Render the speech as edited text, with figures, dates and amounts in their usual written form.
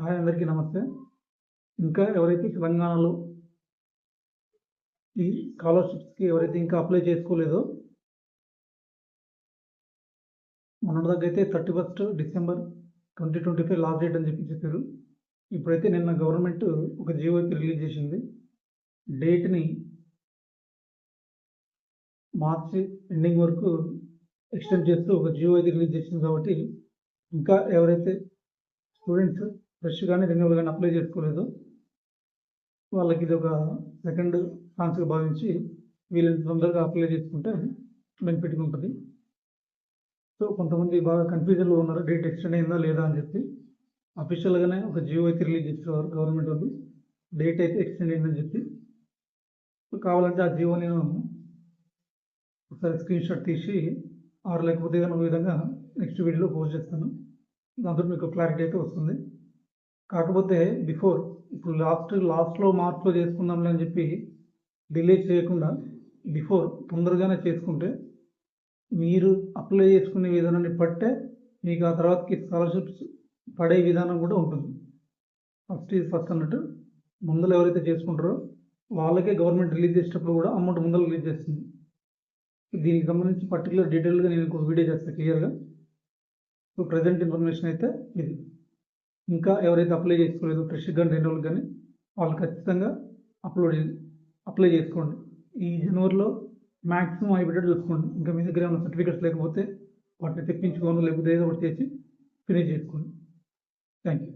Hi అందరికీ నమస్తే. ఇంకా ఎవరైతే తెలంగాణలో ఈ స్కాలర్‌షిప్స్‌కి ఎవరైతే ఇంకా అప్లై చేసుకోలేదో మొన్నటిదాకైతే 31 డిసెంబర్ 2025 లాస్ట్ డేట్ అని చెప్పారు. ఇప్పుడైతే నిన్న గవర్నమెంట్ ఒక జీవో అయితే రిలీజ్ చేసింది. డేట్‌ని మార్చి ఎండింగ్ వరకు ఎక్స్టెండ్ చేస్తూ ఒక జీవో అయితే రిలీజ్ చేసింది. కాబట్టి ఇంకా ఎవరైతే స్టూడెంట్స్ ఫ్రెష్ కానీ రెన్యువల్ కానీ అప్లై చేసుకోలేదో వాళ్ళకి ఇది ఒక సెకండ్ ఛాన్స్గా భావించి వీళ్ళని తొందరగా అప్లై చేసుకుంటే బెనిఫిట్గా ఉంటుంది. సో కొంతమంది బాగా కన్ఫ్యూజన్లో ఉన్నారు, డేట్ ఎక్స్టెండ్ అయిందా లేదా అని చెప్పి. అఫీషియల్గానే ఒక జియో అయితే రిలీజ్ చేసేవారు గవర్నమెంట్ వాళ్ళు, డేట్ అయితే ఎక్స్టెండ్ అయిందని చెప్పి. కావాలంటే ఆ జియో నేను ఒకసారి స్క్రీన్ షాట్ తీసి లేకపోతే ఏదైనా ఒక విధంగా నెక్స్ట్ వీడియోలో పోస్ట్ చేస్తాను. దాంతో మీకు క్లారిటీ అయితే వస్తుంది. కాకపోతే బిఫోర్ ఇప్పుడు లాస్ట్లో మార్చ్లో చేసుకుందాంలే అని చెప్పి డిలే చేయకుండా బిఫోర్ తొందరగానే చేసుకుంటే మీరు అప్లై చేసుకునే విధానాన్ని బట్టే మీకు ఆ తర్వాతకి స్కాలర్షిప్స్ పడే విధానం కూడా ఉంటుంది. ఫస్ట్ అన్నట్టు ముందర ఎవరైతే చేసుకుంటారో వాళ్ళకే గవర్నమెంట్ రిలీజ్ చేసేటప్పుడు కూడా అమౌంట్ ముందర రిలీజ్ చేస్తుంది. దీనికి సంబంధించి పర్టికులర్ డీటెయిల్గా నేను ఒక వీడియో చేస్తాను క్లియర్గా. సో ప్రజెంట్ ఇన్ఫర్మేషన్ అయితే ఇది. ఇంకా ఎవరైతే అప్లై చేసుకోలేదు ఫ్రెష్ కానీ రెన్యువల్ కానీ వాళ్ళు ఖచ్చితంగా అప్లై చేసుకోండి. ఈ జనవరిలో మ్యాక్సిమం అయిపోయేటట్టు చూసుకోండి. ఇంకా మీ దగ్గర ఏమైనా సర్టిఫికేట్స్ లేకపోతే వాటిని తెప్పించుకోండి, లేకపోతే ఏదో ఒకటి చేసి ఫినిష్ చేసుకోండి. Thank you.